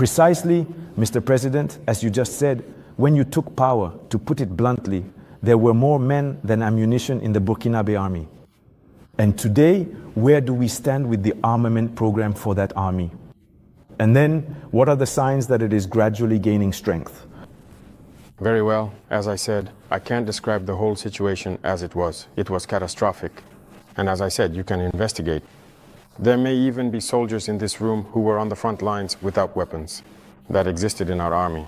Precisely, Mr. President, as you just said, when you took power, to put it bluntly, there were more men than ammunition in the Burkinabe army. And today, where do we stand with the armament program for that army? And then, what are the signs that it is gradually gaining strength? Very well. As I said, I can't describe the whole situation as it was. It was catastrophic. And as I said, you can investigate. There may even be soldiers in this room who were on the front lines without weapons that existed in our army.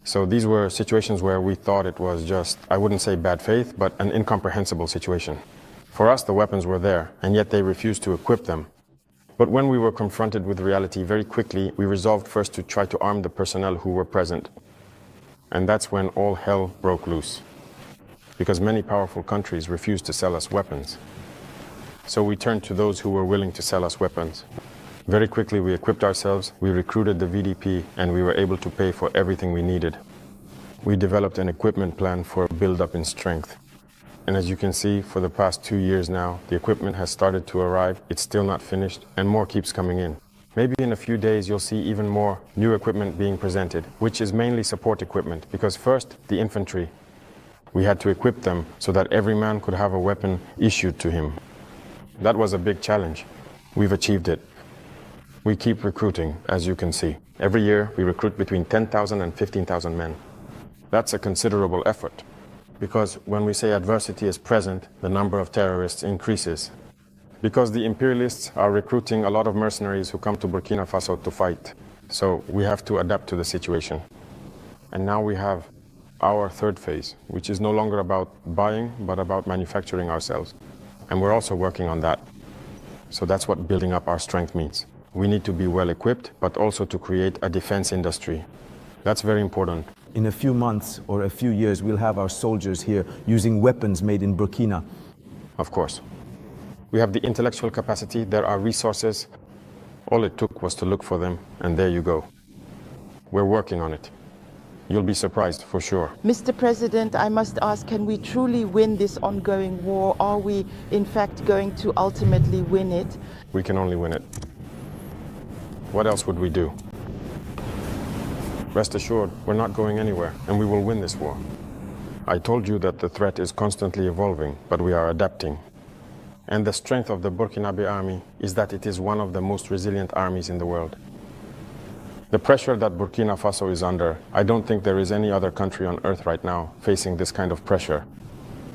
So these were situations where we thought it was just, I wouldn't say bad faith, but an incomprehensible situation. For us, the weapons were there, and yet they refused to equip them. But when we were confronted with reality very quickly, we resolved first to try to arm the personnel who were present. And that's when all hell broke loose, because many powerful countries refused to sell us weapons. So we turned to those who were willing to sell us weapons. Very quickly we equipped ourselves, we recruited the VDP, and we were able to pay for everything we needed. We developed an equipment plan for a build-up in strength. And as you can see, for the past 2 years now, the equipment has started to arrive, it's still not finished, and more keeps coming in. Maybe in a few days you'll see even more new equipment being presented, which is mainly support equipment, because first, the infantry. We had to equip them so that every man could have a weapon issued to him. That was a big challenge. We've achieved it. We keep recruiting, as you can see. Every year, we recruit between 10,000 and 15,000 men. That's a considerable effort, because when we say adversity is present, the number of terrorists increases. Because the imperialists are recruiting a lot of mercenaries who come to Burkina Faso to fight. So we have to adapt to the situation. And now we have our third phase, which is no longer about buying, but about manufacturing ourselves. And we're also working on that. So that's what building up our strength means. We need to be well equipped, but also to create a defense industry. That's very important. In a few months or a few years, we'll have our soldiers here using weapons made in Burkina. Of course. We have the intellectual capacity, there are resources. All it took was to look for them, and there you go. We're working on it. You'll be surprised, for sure. Mr. President, I must ask, can we truly win this ongoing war? Are we, in fact, going to ultimately win it? We can only win it. What else would we do? Rest assured, we're not going anywhere, and we will win this war. I told you that the threat is constantly evolving, but we are adapting. And the strength of the Burkinabe army is that it is one of the most resilient armies in the world. The pressure that Burkina Faso is under, I don't think there is any other country on earth right now facing this kind of pressure.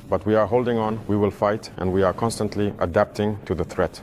But we are holding on, we will fight, and we are constantly adapting to the threat.